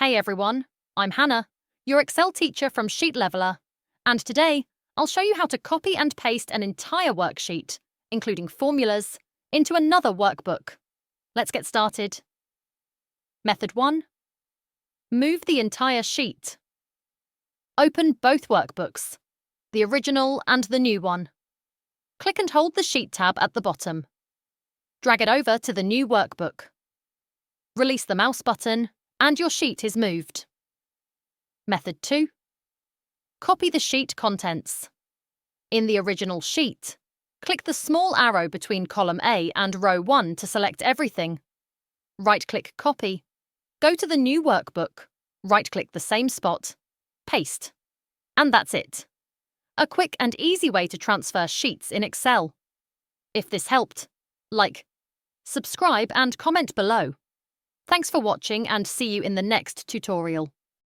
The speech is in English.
Hey everyone, I'm Hannah, your Excel teacher from Sheet Leveler, and today I'll show you how to copy and paste an entire worksheet, including formulas, into another workbook. Let's get started. Method 1. Move the entire sheet. Open both workbooks, the original and the new one. Click and hold the Sheet tab at the bottom. Drag it over to the new workbook. Release the mouse button, and your sheet is moved. Method 2. Copy the sheet contents. In the original sheet, click the small arrow between column A and row 1 to select everything. Right-click Copy. Go to the new workbook, right-click the same spot, paste. And that's it. A quick and easy way to transfer sheets in Excel. If this helped, like, subscribe and comment below. Thanks for watching and see you in the next tutorial.